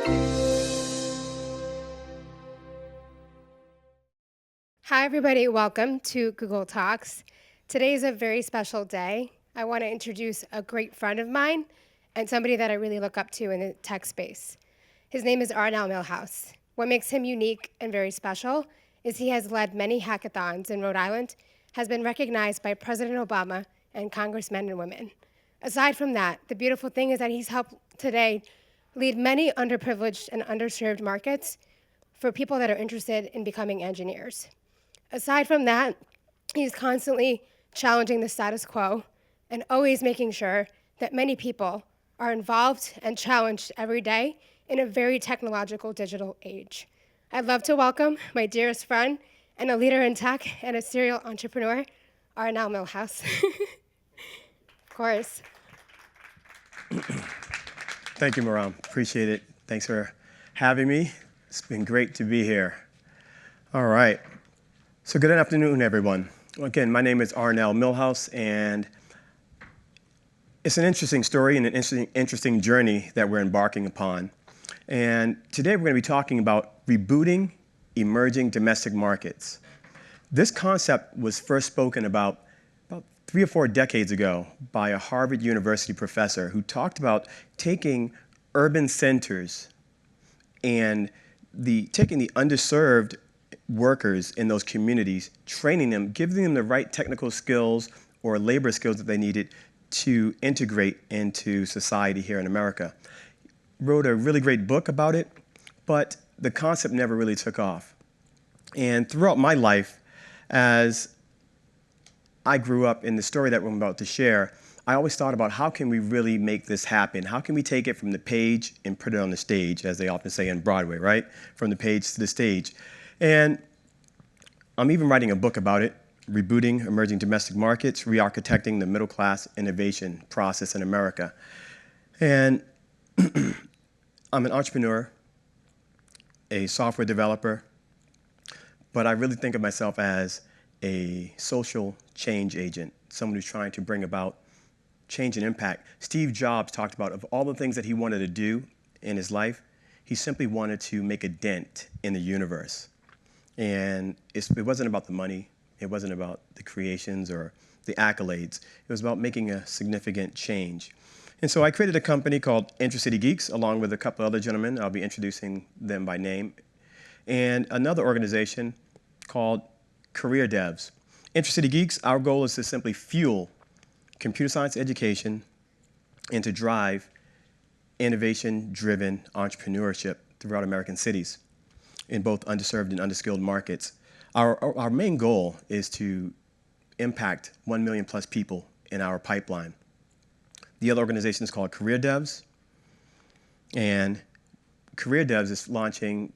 Hi, everybody. Welcome to Google Talks. Today is a very special day. I want to introduce a great friend of mine and somebody that I really look up to in the tech space. His name is Arnell Milhouse. What makes him unique and very special is he has led many hackathons in Rhode Island, has been recognized by President Obama and congressmen and women. Aside from that, the beautiful thing is that he's helped today lead many underprivileged and underserved markets for people that are interested in becoming engineers. Aside from that, he's constantly challenging the status quo and always making sure that many people are involved and challenged every day in a very technological digital age. I'd love to welcome my dearest friend and a leader in tech and a serial entrepreneur, Arnell Milhouse. Of course. Thank you, Maram. Appreciate it. Thanks for having me. It's been great to be here. All right. So good afternoon, everyone. Again, my name is Arnell Milhouse, and it's an interesting story and an interesting journey that we're embarking upon. And today we're going to be talking about rebooting emerging domestic markets. This concept was first spoken about 3 or 4 decades ago by a Harvard University professor who talked about taking urban centers and taking the underserved workers in those communities, training them, giving them the right technical skills or labor skills that they needed to integrate into society here in America. Wrote a really great book about it, but the concept never really took off. And throughout my life, as I grew up in the story that we're about to share, I always thought about how can we really make this happen? How can we take it from the page and put it on the stage, as they often say in Broadway, right? From the page to the stage. And I'm even writing a book about it, Rebooting Emerging Domestic Markets, Re-architecting the Middle Class Innovation Process in America. And I'm an entrepreneur, a software developer, but I really think of myself as a social change agent, someone who's trying to bring about change and impact. Steve Jobs talked about, of all the things that he wanted to do in his life, he simply wanted to make a dent in the universe. And it wasn't about the money, it wasn't about the creations or the accolades, it was about making a significant change. And so I created a company called IntraCity Geeks, along with a couple other gentlemen. I'll be introducing them by name. And another organization called CareerDevs. IntraCity Geeks, our goal is to simply fuel computer science education and to drive innovation-driven entrepreneurship throughout American cities in both underserved and underskilled markets. Our main goal is to impact 1 million plus people in our pipeline. The other organization is called CareerDevs, and CareerDevs is launching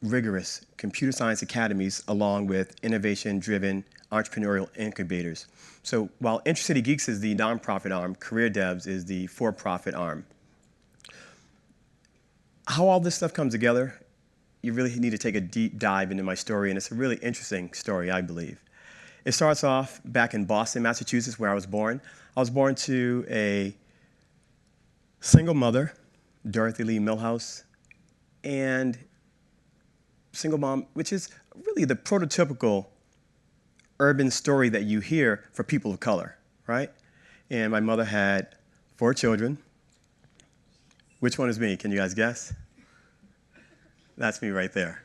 rigorous computer science academies along with innovation-driven entrepreneurial incubators. So while IntraCity Geeks is the nonprofit arm, CareerDevs is the for-profit arm. How all this stuff comes together, you really need to take a deep dive into my story, and it's a really interesting story, I believe. It starts off back in Boston, Massachusetts, where I was born. I was born to a single mother, Dorothy Lee Milhouse, and single mom, which is really the prototypical urban story that you hear for people of color, right? And my mother had 4 children. Which one is me? Can you guys guess? That's me right there.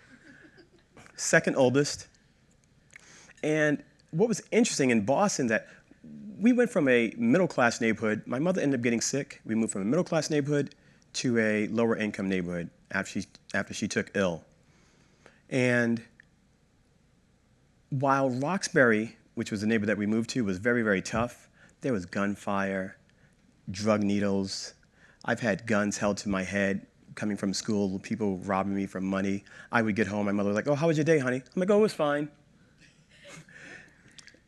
Second oldest. And what was interesting in Boston that we went from a middle-class neighborhood. My mother ended up getting sick. We moved from a middle-class neighborhood to a lower-income neighborhood after she took ill. And while Roxbury, which was the neighborhood that we moved to, was very, very tough, there was gunfire, drug needles. I've had guns held to my head coming from school, people robbing me for money. I would get home, my mother was like, "Oh, how was your day, honey?" I'm like, "Oh, it was fine."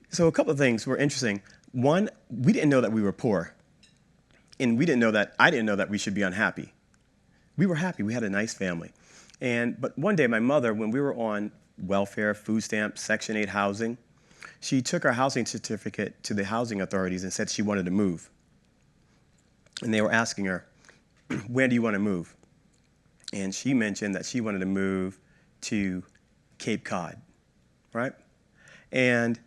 So a couple of things were interesting. One, we didn't know that we were poor. And I didn't know that we should be unhappy. We were happy, we had a nice family. But one day my mother, when we were on welfare, food stamps, Section 8 housing, she took our housing certificate to the housing authorities and said she wanted to move. And they were asking her, "Where do you want to move?" and she mentioned that she wanted to move to Cape Cod, right? And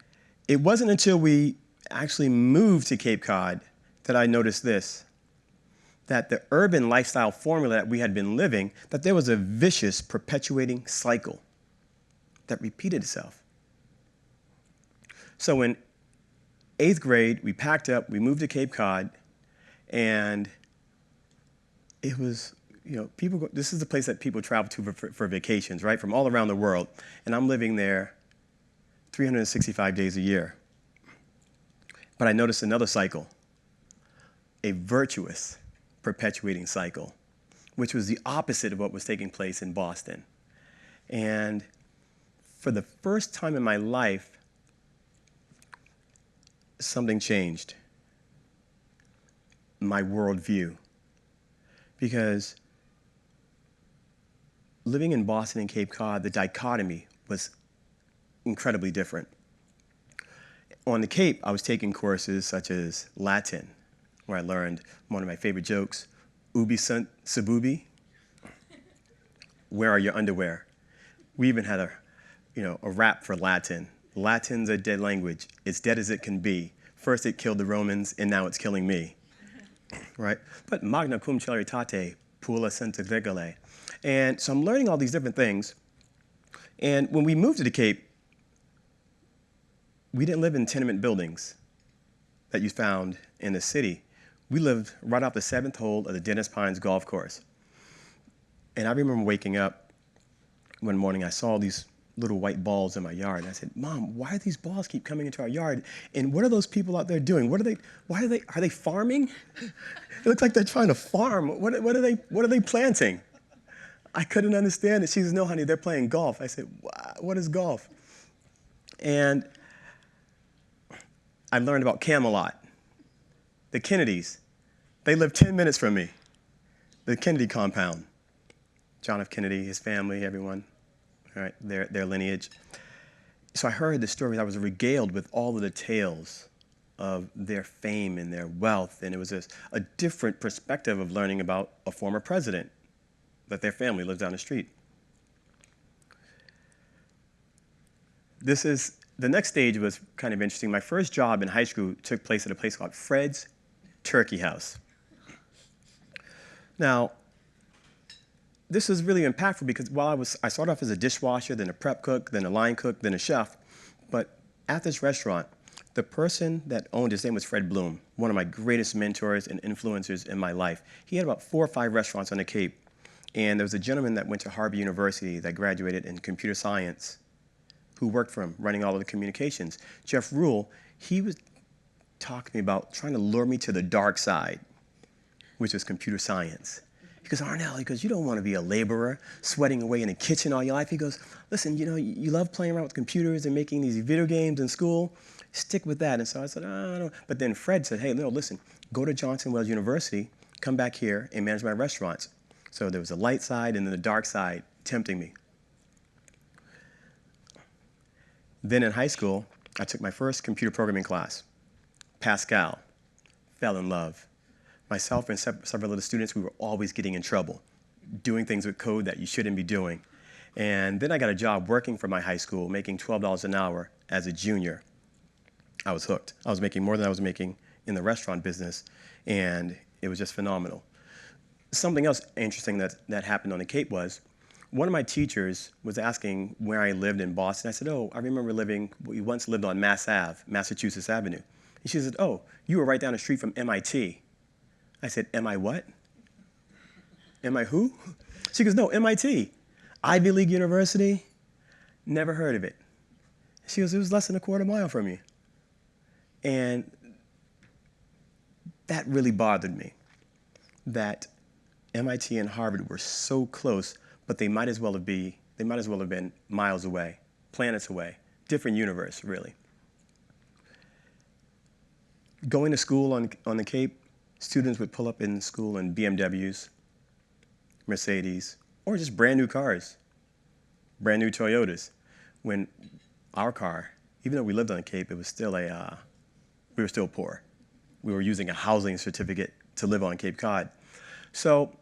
it wasn't until we actually moved to Cape Cod that I noticed this, that the urban lifestyle formula that we had been living, that there was a vicious perpetuating cycle that repeated itself. So in 8th grade, we packed up, we moved to Cape Cod, and it was, this is the place that people travel to for vacations, right, from all around the world. And I'm living there 365 days a year. But I noticed another cycle, a virtuous perpetuating cycle, which was the opposite of what was taking place in Boston. And for the first time in my life, something changed. My worldview. Because living in Boston and Cape Cod, the dichotomy was incredibly different. On the Cape, I was taking courses such as Latin, where I learned one of my favorite jokes, ubi sunt sububi, where are your underwear? We even had a rap for Latin. Latin's a dead language. It's dead as it can be. First it killed the Romans, and now it's killing me, right? But magna cum celeritate, puella senza regale. And so I'm learning all these different things. And when we moved to the Cape, we didn't live in tenement buildings that you found in the city. We lived right off the 7th hole of the Dennis Pines golf course. And I remember waking up one morning, I saw these little white balls in my yard. And I said, Mom, why do these balls keep coming into our yard? And what are those people out there doing? Are they farming? It looks like they're trying to farm. What are they planting? I couldn't understand it. She says, no, honey, they're playing golf. I said, what is golf? And I learned about Camelot. The Kennedys, they lived 10 minutes from me. The Kennedy compound. John F. Kennedy, his family, everyone, all right, their lineage. So I heard the stories. I was regaled with all of the tales of their fame and their wealth, and it was a different perspective of learning about a former president, that their family lives down the street. The next stage was kind of interesting. My first job in high school took place at a place called Fred's Turkey House. Now, this was really impactful because I started off as a dishwasher, then a prep cook, then a line cook, then a chef. But at this restaurant, the person that owned, his name was Fred Bloom, one of my greatest mentors and influencers in my life. He had about 4 or 5 restaurants on the Cape. And there was a gentleman that went to Harvard University that graduated in computer science who worked for him, running all of the communications. Jeff Rule, he was talking to me about trying to lure me to the dark side, which was computer science. He goes, Arnell, you don't want to be a laborer, sweating away in a kitchen all your life. He goes, listen, you love playing around with computers and making these video games in school. Stick with that. And so I said, I don't know. But then Fred said, hey, no, listen, go to Johnson Wales University, come back here and manage my restaurants. So there was a light side and then the dark side tempting me. Then in high school, I took my first computer programming class, Pascal, fell in love. Myself and several other students, we were always getting in trouble, doing things with code that you shouldn't be doing. And then I got a job working for my high school, making $12 an hour as a junior. I was hooked. I was making more than I was making in the restaurant business, and it was just phenomenal. Something else interesting that happened on the Cape was, one of my teachers was asking where I lived in Boston. I said, oh, I remember we once lived on Mass Ave, Massachusetts Avenue. And she said, oh, you were right down the street from MIT. I said, am I what? Am I who? She goes, no, MIT, Ivy League University, never heard of it. She goes, it was less than a quarter mile from you. And that really bothered me, that MIT and Harvard were so close, but they might as well have been miles away, planets away, different universe, really. Going to school on the Cape, students would pull up in school in BMWs, Mercedes, or just brand new cars, brand new Toyotas. When our car, even though we lived on the Cape, it was still we were still poor. We were using a housing certificate to live on Cape Cod. So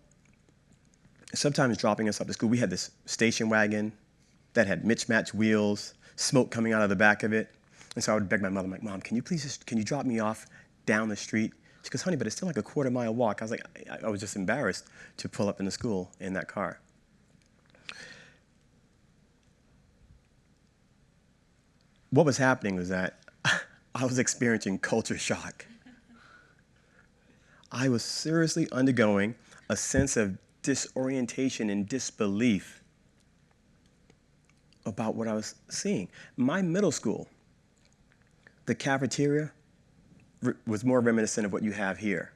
sometimes dropping us up to school, we had this station wagon that had mismatched wheels, smoke coming out of the back of it. And so I would beg my mother, I'm like, Mom, can you drop me off down the street? She goes, honey, but it's still like a quarter-mile walk. I was like, I was just embarrassed to pull up in the school in that car. What was happening was that I was experiencing culture shock. I was seriously undergoing a sense of disorientation and disbelief about what I was seeing. My middle school, the cafeteria was more reminiscent of what you have here.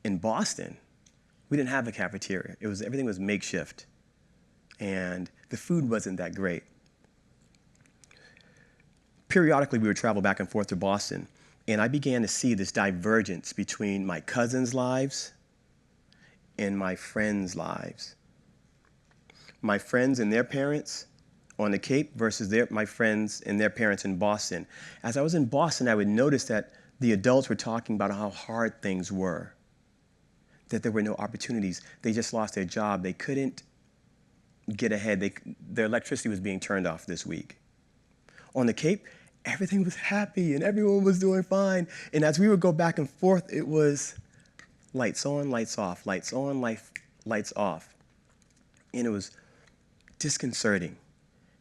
In Boston, we didn't have a cafeteria. Everything was makeshift, and the food wasn't that great. Periodically, we would travel back and forth to Boston, and I began to see this divergence between my cousins' lives and my friends' lives. My friends and their parents on the Cape versus my friends and their parents in Boston. As I was in Boston, I would notice that the adults were talking about how hard things were, that there were no opportunities. They just lost their job. They couldn't get ahead. Their electricity was being turned off this week. On the Cape, everything was happy and everyone was doing fine. And as we would go back and forth, it was lights on, lights off, lights on, lights off. And it was disconcerting.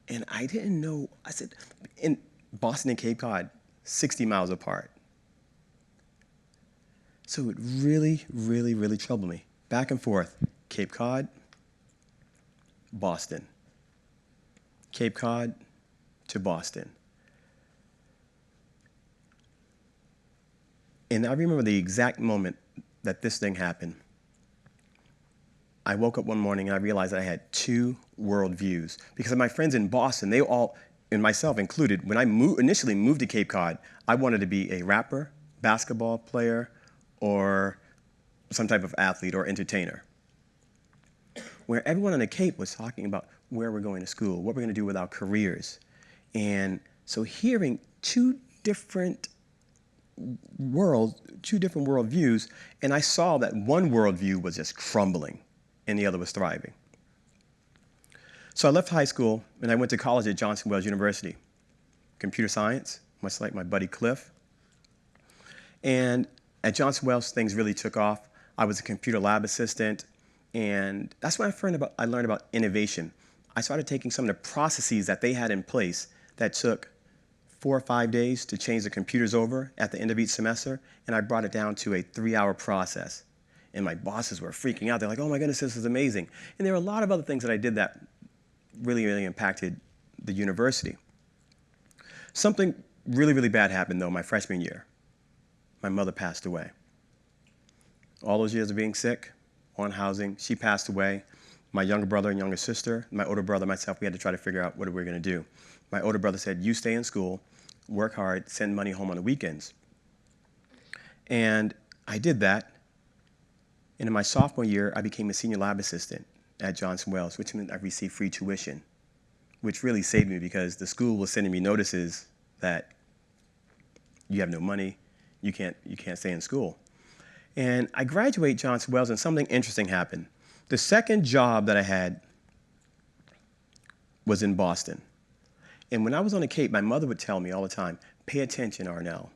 And I didn't know, I said, in Boston and Cape Cod, 60 miles apart. So it really, really, really troubled me. Back and forth, Cape Cod, Boston. Cape Cod to Boston. And I remember the exact moment that this thing happened. I woke up one morning and I realized that I had two worldviews. Because of my friends in Boston, they all, and myself included, when I initially moved to Cape Cod, I wanted to be a rapper, basketball player, or some type of athlete or entertainer. Where everyone on the Cape was talking about where we're going to school, what we're going to do with our careers. And so hearing two different worldviews, and I saw that one worldview was just crumbling and the other was thriving. So I left high school and I went to college at Johnson Wales University, computer science, much like my buddy Cliff. And at Johnson Wales, things really took off. I was a computer lab assistant, and that's when I learned about innovation. I started taking some of the processes that they had in place that took 4 or 5 days to change the computers over at the end of each semester, and I brought it down to a 3-hour process. And my bosses were freaking out. They're like, oh my goodness, this is amazing. And there were a lot of other things that I did that really, really impacted the university. Something really, really bad happened, though, my freshman year. My mother passed away. All those years of being sick, on housing, she passed away. My younger brother and younger sister, my older brother, myself, we had to try to figure out what we were going to do. My older brother said, you stay in school, work hard, send money home on the weekends. And I did that. And in my sophomore year, I became a senior lab assistant at Johnson Wales, which meant I received free tuition, which really saved me because the school was sending me notices that you have no money, you can't stay in school. And I graduated Johnson Wales, and something interesting happened. The second job that I had was in Boston. And when I was on the Cape, my mother would tell me all the time, pay attention, Arnell.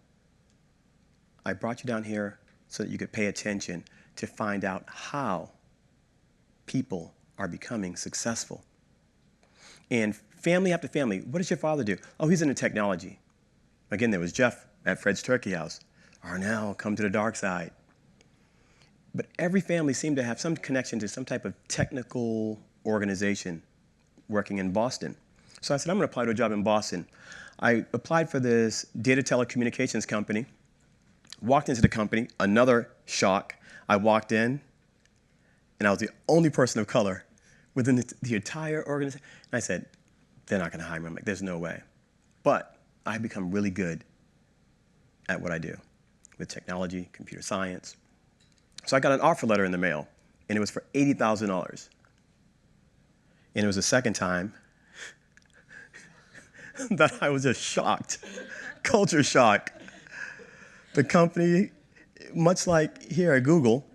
I brought you down here so that you could pay attention to find out how people are becoming successful. And family after family, what does your father do? Oh, he's into technology. Again, there was Jeff at Fred's Turkey House. Arnell, come to the dark side. But every family seemed to have some connection to some type of technical organization working in Boston. So I said, I'm going to apply to a job in Boston. I applied for this data telecommunications company, walked into the company, another shock. I walked in, and I was the only person of color within the entire organization. And I said, they're not going to hire me. I'm like, there's no way. But I've become really good at what I do with technology, computer science. So I got an offer letter in the mail, and it was for $80,000. And it was the second time that I was just shocked, culture shock. The company, much like here at Google,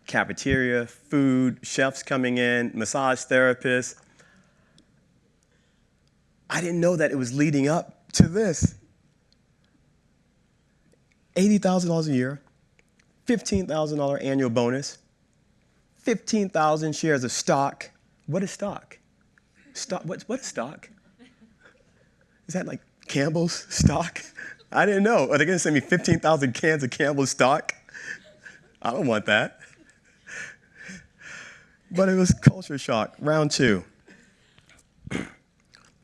cafeteria, food, chefs coming in, massage therapists. I didn't know that it was leading up to this. $80,000 a year, $15,000 annual bonus, 15,000 shares of stock. What is stock? What is stock? Is that like Campbell's stock? I didn't know. Are they going to send me 15,000 cans of Campbell's stock? I don't want that. But it was culture shock. Round two.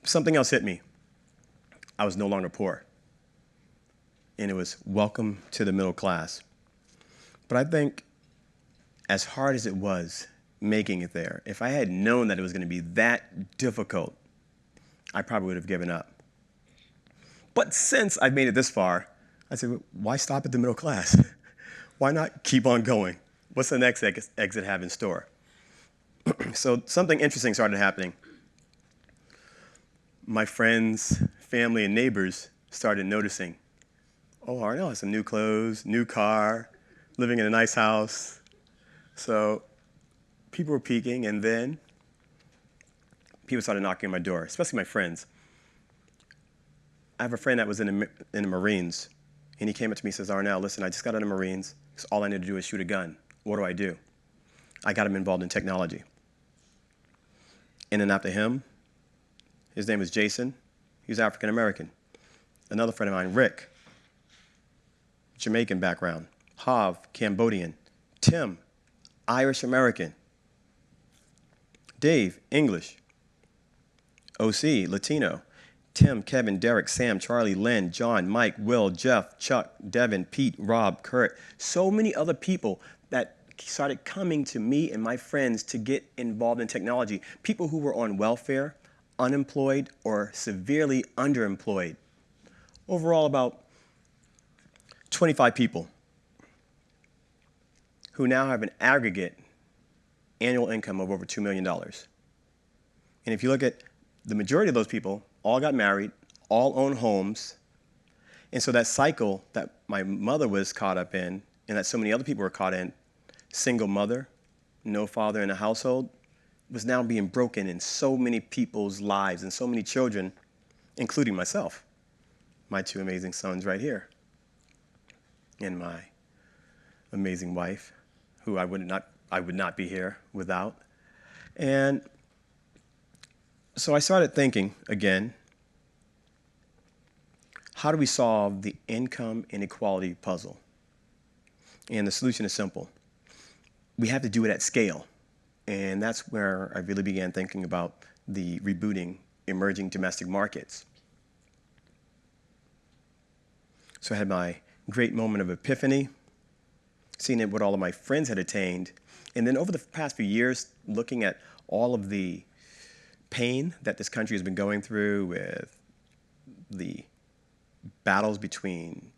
Something else hit me. I was no longer poor. And it was welcome to the middle class. But I think as hard as it was making it there, if I had known that it was going to be that difficult, I probably would have given up. But since I've made it this far, I said, why stop at the middle class? Why not keep on going? What's the next exit have in store? So something interesting started happening. My friends, family, and neighbors started noticing, oh, Arnell has some new clothes, new car, living in a nice house. So people were peeking, and then people started knocking on my door, especially my friends. I have a friend that was in the Marines, and he came up to me and says, Arnell, listen, I just got out of the Marines, so all I need to do is shoot a gun. What do I do? I got him involved in technology. And then after him, his name was Jason. He was African American. Another friend of mine, Rick, Jamaican background. Hav, Cambodian. Tim, Irish American. Dave, English. OC, Latino. Tim, Kevin, Derek, Sam, Charlie, Lynn, John, Mike, Will, Jeff, Chuck, Devin, Pete, Rob, Kurt. So many other people that started coming to me and my friends to get involved in technology. People who were on welfare, unemployed, or severely underemployed. Overall, about 25 people who now have an aggregate annual income of over $2 million. And if you look at the majority of those people, all got married, all own homes. And so that cycle that my mother was caught up in, and that so many other people were caught in, single mother, no father in the household, was now being broken in so many people's lives and so many children, including myself, my two amazing sons right here, and my amazing wife, who I would not be here without. And so I started thinking again, how do we solve the income inequality puzzle? And the solution is simple. We have to do it at scale. And that's where I really began thinking about the rebooting emerging domestic markets. So I had my great moment of epiphany, seeing what all of my friends had attained. And then over the past few years, looking at all of the pain that this country has been going through with the battles between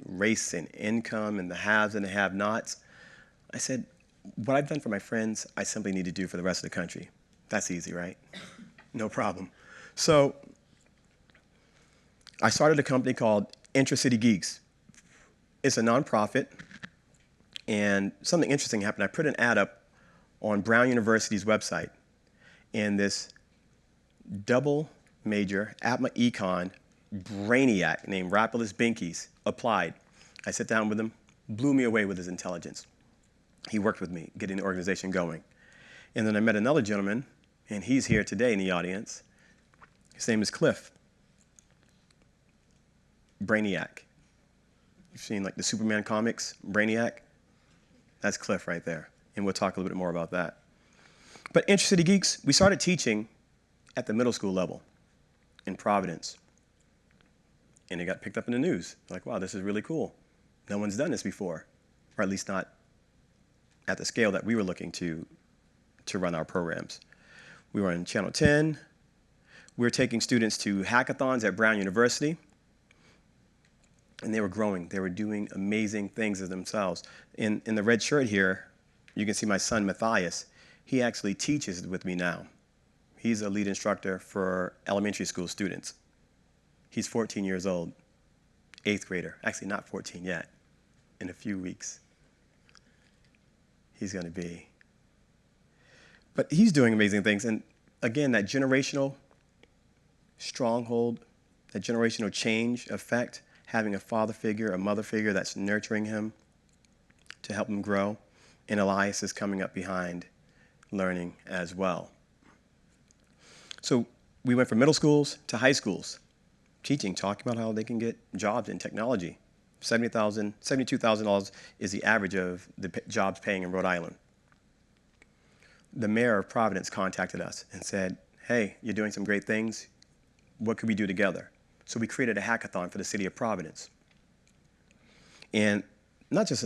race and income and the haves and the have-nots, I said, what I've done for my friends, I simply need to do for the rest of the country. That's easy, right? No problem. So I started a company called IntraCity Geeks. It's a nonprofit, and something interesting happened. I put an ad up on Brown University's website, and this double major Atma Econ brainiac named Rapidus Binkies applied. I sat down with him, blew me away with his intelligence. He worked with me, getting the organization going. And then I met another gentleman, and he's here today in the audience. His name is Cliff. Brainiac. You've seen like the Superman comics, Brainiac? That's Cliff right there. And we'll talk a little bit more about that. But IntraCity Geeks, we started teaching at the middle school level in Providence. And it got picked up in the news. Like, wow, this is really cool. No one's done this before, or at least not at the scale that we were looking to run our programs. We were on Channel 10. We were taking students to hackathons at Brown University. And they were growing. They were doing amazing things as themselves. In the red shirt here, you can see my son, Matthias. He actually teaches with me now. He's a lead instructor for elementary school students. He's 14 years old, 8th grader. Actually, not 14 yet, in a few weeks. he's going to be. But he's doing amazing things. And again, that generational stronghold, that generational change effect, having a father figure, a mother figure that's nurturing him to help him grow. And Elias is coming up behind, learning as well. So we went from middle schools to high schools, teaching, talking about how they can get jobs in technology. $72,000 is the average of the jobs paying in Rhode Island. The mayor of Providence contacted us and said, hey, you're doing some great things. What could we do together? So we created a hackathon for the city of Providence. And not just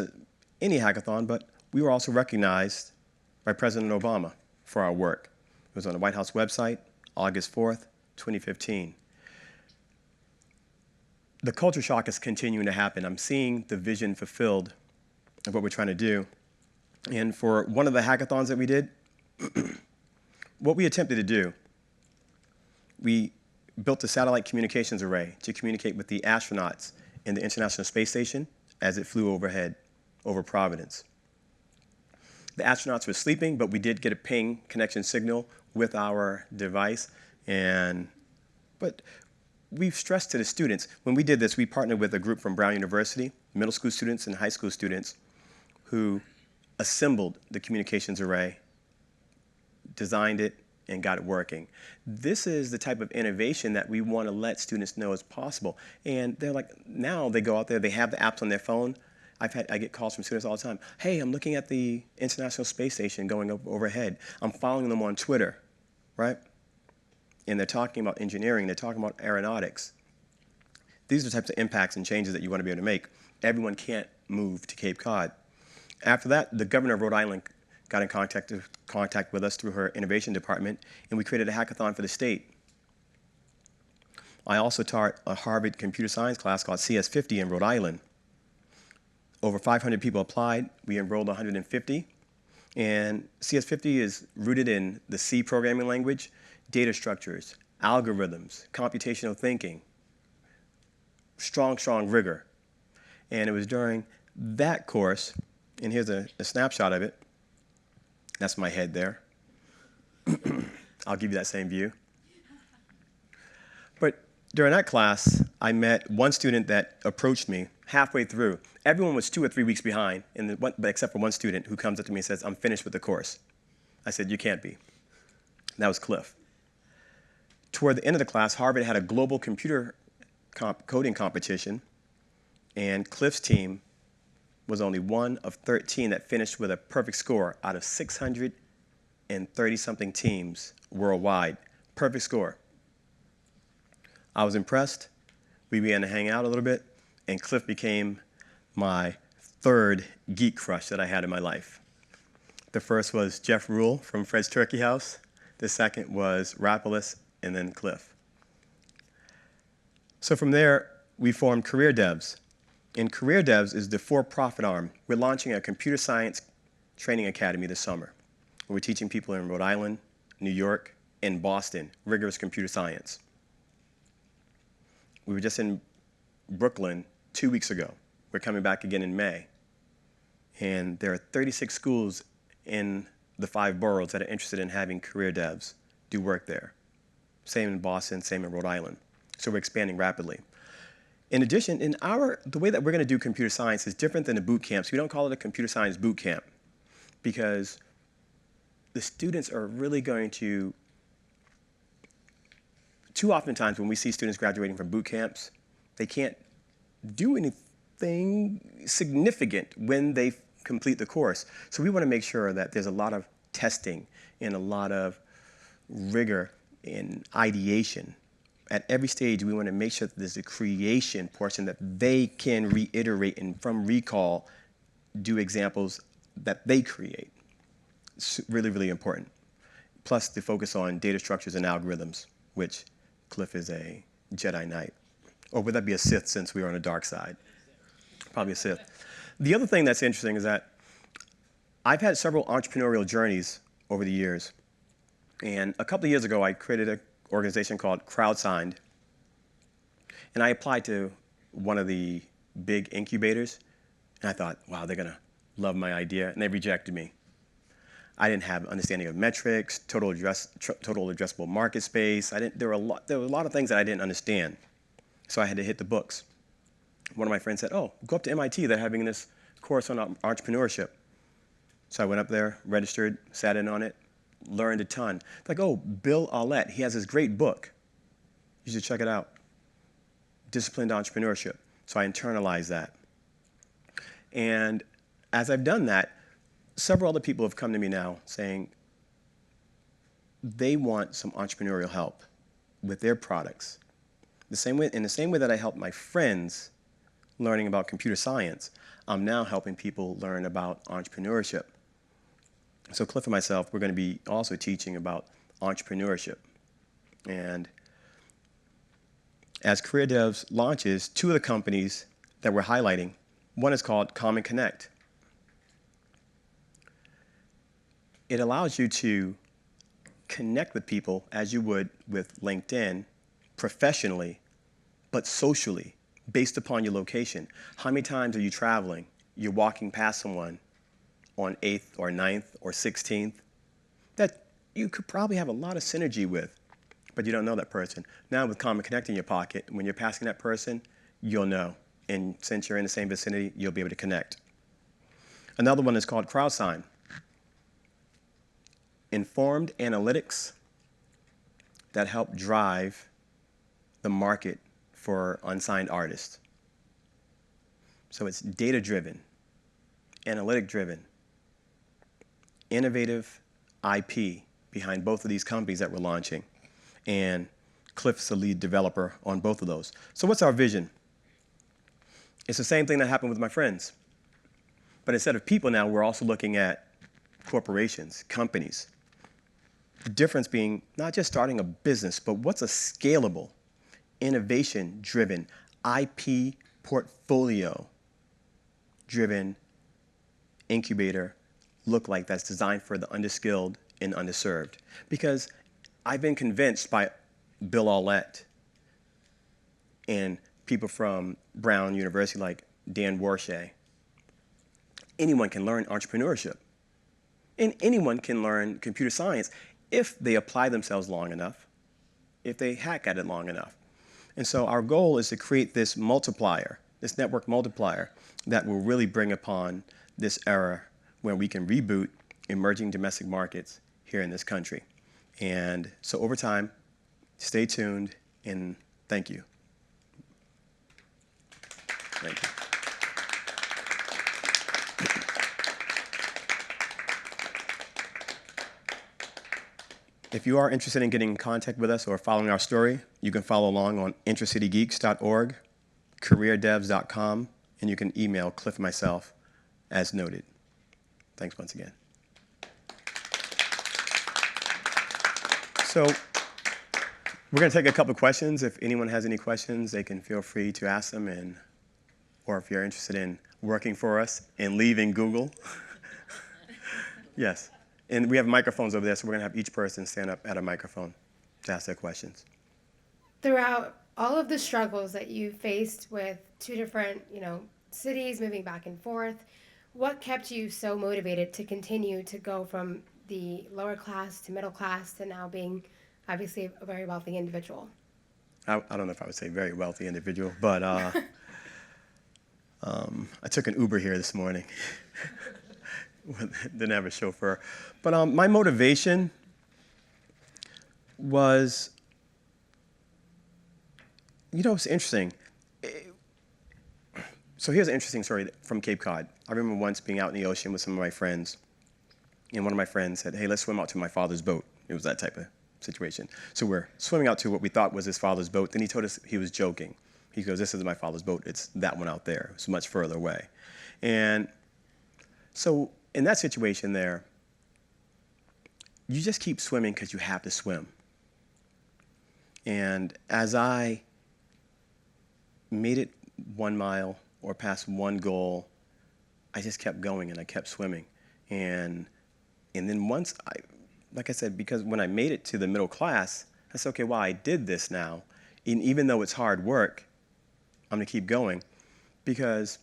any hackathon, but we were also recognized by President Obama for our work. It was on the White House website, August 4th, 2015. The culture shock is continuing to happen. I'm seeing the vision fulfilled of what we're trying to do. And for one of the hackathons that we did, what we attempted to do, we built a satellite communications array to communicate with the astronauts in the International Space Station as it flew overhead over Providence. The astronauts were sleeping, but we did get a ping connection signal with our device. But we've stressed to the students, when we did this, we partnered with a group from Brown University, middle school students and high school students, who assembled the communications array, designed it, and got it working. This is the type of innovation that we want to let students know is possible. And they're like, now they go out there, they have the apps on their phone. I get calls from students all the time. Hey, I'm looking at the International Space Station going up overhead. I'm following them on Twitter, right? And they're talking about engineering, they're talking about aeronautics. These are the types of impacts and changes that you want to be able to make. Everyone can't move to Cape Cod. After that, the governor of Rhode Island got in contact with us through her innovation department, and we created a hackathon for the state. I also taught a Harvard computer science class called CS50 in Rhode Island. Over 500 people applied. We enrolled 150. And CS50 is rooted in the C programming language, data structures, algorithms, computational thinking, strong rigor. And it was during that course, and here's a snapshot of it. That's my head there. I'll give you that same view. But during that class, I met one student that approached me halfway through. Everyone was 2 or 3 weeks behind, except for one student who comes up to me and says, I'm finished with the course. I said, you can't be. That was Cliff. Toward the end of the class, Harvard had a global computer coding competition, and Cliff's team was only one of 13 that finished with a perfect score out of 630-something teams worldwide. Perfect score. I was impressed. We began to hang out a little bit, and Cliff became my third geek crush that I had in my life. The first was Jeff Rule from Fred's Turkey House. The second was Rapolis, and then Cliff. So from there, we formed CareerDevs. And CareerDevs is the for-profit arm. We're launching a computer science training academy this summer. We're teaching people in Rhode Island, New York, and Boston rigorous computer science. We were just in Brooklyn 2 weeks ago. We're coming back again in May. And there are 36 schools in the 5 boroughs that are interested in having CareerDevs do work there. Same in Boston, same in Rhode Island. So we're expanding rapidly. In addition, the way that we're going to do computer science is different than the boot camps. We don't call it a computer science boot camp because the students are really going to, too oftentimes when we see students graduating from boot camps, they can't do anything significant when they complete the course. So we want to make sure that there's a lot of testing and a lot of rigor in ideation. At every stage, we want to make sure that there's a creation portion that they can reiterate and from recall do examples that they create. It's really, really important. Plus the focus on data structures and algorithms, which Cliff is a Jedi Knight. Or would that be a Sith since we are on the dark side? Probably a Sith. The other thing that's interesting is that I've had several entrepreneurial journeys over the years. And a couple of years ago, I created an organization called CrowdSigned. And I applied to one of the big incubators. And I thought, wow, they're going to love my idea. And they rejected me. I didn't have understanding of metrics, total addressable market space. There were a lot of things that I didn't understand. So I had to hit the books. One of my friends said, oh, go up to MIT. They're having this course on entrepreneurship. So I went up there, registered, sat in on it, learned a ton. Like, oh, Bill Aulet, he has this great book. You should check it out. Disciplined Entrepreneurship. So I internalized that. And as I've done that, several other people have come to me now saying they want some entrepreneurial help with their products. In the same way that I helped my friends learning about computer science, I'm now helping people learn about entrepreneurship. So Cliff and myself, we're going to be also teaching about entrepreneurship. And as CareerDevs launches, two of the companies that we're highlighting, one is called Common Connect. It allows you to connect with people as you would with LinkedIn professionally, but socially, based upon your location. How many times are you traveling? You're walking past someone on 8th or 9th or 16th that you could probably have a lot of synergy with, but you don't know that person. Now with Common Connect in your pocket, when you're passing that person, you'll know. And since you're in the same vicinity, you'll be able to connect. Another one is called CrowdSign. Informed analytics that help drive the market for unsigned artists. So it's data-driven, analytic-driven, innovative IP behind both of these companies that we're launching. And Cliff's the lead developer on both of those. So what's our vision? It's the same thing that happened with my friends. But instead of people now, we're also looking at corporations, companies. The difference being not just starting a business, but what's a scalable, innovation-driven, IP portfolio-driven incubator look like that's designed for the underskilled and underserved? Because I've been convinced by Bill Aulet and people from Brown University like Dan Warshay, anyone can learn entrepreneurship. And anyone can learn computer science if they apply themselves long enough, if they hack at it long enough. And so our goal is to create this multiplier, this network multiplier that will really bring upon this era where we can reboot emerging domestic markets here in this country. And so over time, stay tuned and thank you. Thank you. If you are interested in getting in contact with us or following our story, you can follow along on IntraCityGeeks.org, CareerDevs.com, and you can email Cliff and myself as noted. Thanks once again. So we're going to take a couple of questions. If anyone has any questions, they can feel free to ask them, or if you're interested in working for us and leaving Google. Yes. And we have microphones over there, so we're going to have each person stand up at a microphone to ask their questions. Throughout all of the struggles that you faced with two different, cities moving back and forth, what kept you so motivated to continue to go from the lower class to middle class to now being obviously a very wealthy individual? I don't know if I would say very wealthy individual, but I took an Uber here this morning. Didn't have a chauffeur. But my motivation was, it's interesting. So here's an interesting story from Cape Cod. I remember once being out in the ocean with some of my friends, and one of my friends said, hey, let's swim out to my father's boat. It was that type of situation. So we're swimming out to what we thought was his father's boat. Then he told us he was joking. He goes, this isn't my father's boat. It's that one out there. It's much further away. And so in that situation there, you just keep swimming because you have to swim. And as I made it 1 mile or past one goal, I just kept going and I kept swimming. And then once like I said, because when I made it to the middle class, I said, okay, well, I did this now. And even though it's hard work, I'm going to keep going. Because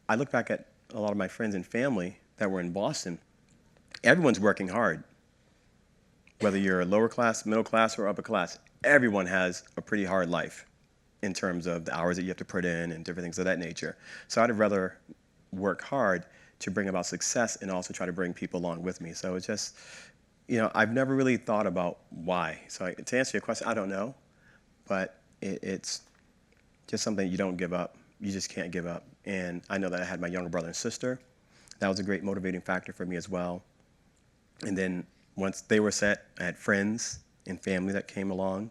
I look back at a lot of my friends and family that were in Boston, everyone's working hard. Whether you're lower class, middle class, or upper class, everyone has a pretty hard life in terms of the hours that you have to put in and different things of that nature. So I'd rather work hard to bring about success and also try to bring people along with me. So it's just, I've never really thought about why. So to answer your question, I don't know, but it's just something you don't give up. You just can't give up. And I know that I had my younger brother and sister. That was a great motivating factor for me as well. And then once they were set, I had friends and family that came along.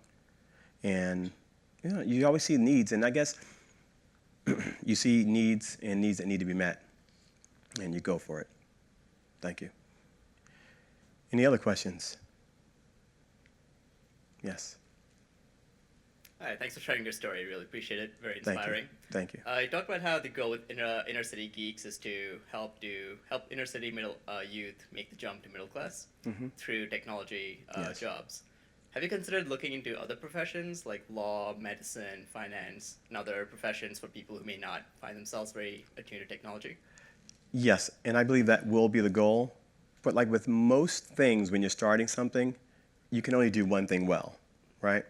And you always see needs, and I guess you see needs and needs that need to be met, and you go for it. Thank you. Any other questions? Yes. Hi, thanks for sharing your story. Really appreciate it. Very inspiring. Thank you. You talked about how the goal with IntraCity Geeks is to help inner city middle youth make the jump to middle class through technology Yes. jobs. Have you considered looking into other professions like law, medicine, finance, and other professions for people who may not find themselves very attuned to technology? Yes, and I believe that will be the goal. But like with most things, when you're starting something, you can only do one thing well, right?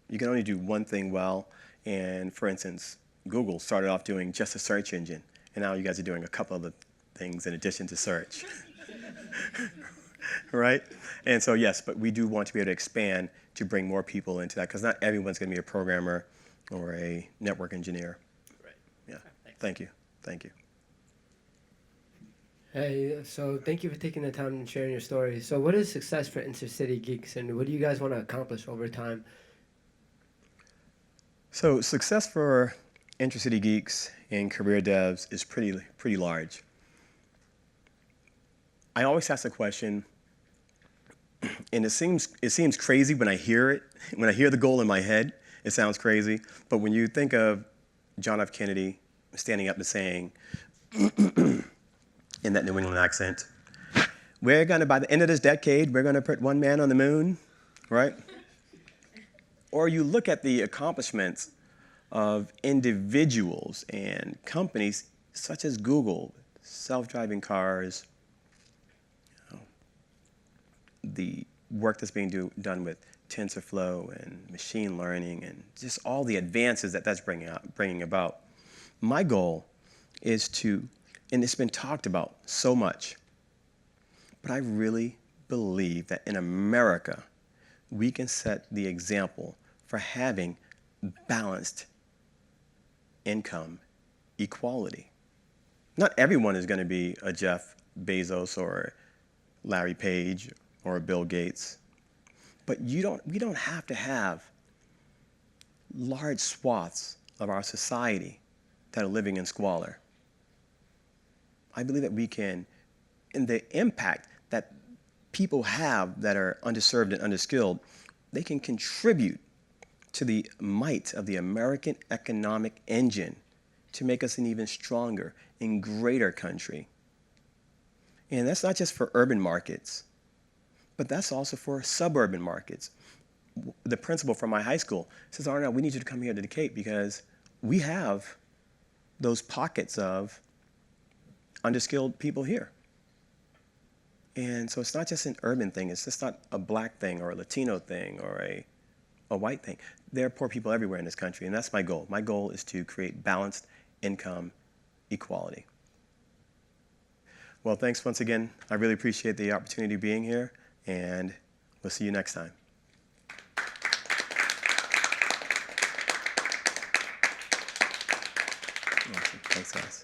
You can only do one thing well. And for instance, Google started off doing just a search engine, and now you guys are doing a couple other things in addition to search. Right? And so yes, but we do want to be able to expand to bring more people into that, because not everyone's going to be a programmer or a network engineer. Right. Yeah. Thanks. Thank you. Thank you. Hey, so thank you for taking the time and sharing your story. So what is success for IntraCity Geeks, and what do you guys want to accomplish over time? So success for IntraCity Geeks and CareerDevs is pretty large. I always ask the question, and it seems crazy when I hear it. When I hear the goal in my head, it sounds crazy. But when you think of John F. Kennedy standing up and saying, in that New England accent, by the end of this decade, we're going to put one man on the moon, right? Or you look at the accomplishments of individuals and companies such as Google, self-driving cars, the work that's being done with TensorFlow and machine learning and just all the advances that's bringing about. My goal is to, and it's been talked about so much, but I really believe that in America, we can set the example for having balanced income equality. Not everyone is going to be a Jeff Bezos or Larry Page or Bill Gates, but we don't have to have large swaths of our society that are living in squalor. I believe that we can, and the impact that people have that are underserved and underskilled, they can contribute to the might of the American economic engine to make us an even stronger and greater country. And that's not just for urban markets, but that's also for suburban markets. The principal from my high school says, Arnell, we need you to come here to the Cape because we have those pockets of underskilled people here. And so it's not just an urban thing. It's just not a black thing or a Latino thing or a white thing. There are poor people everywhere in this country, and that's my goal. My goal is to create balanced income equality. Well, thanks once again. I really appreciate the opportunity of being here, and we'll see you next time. Awesome. Thanks, guys.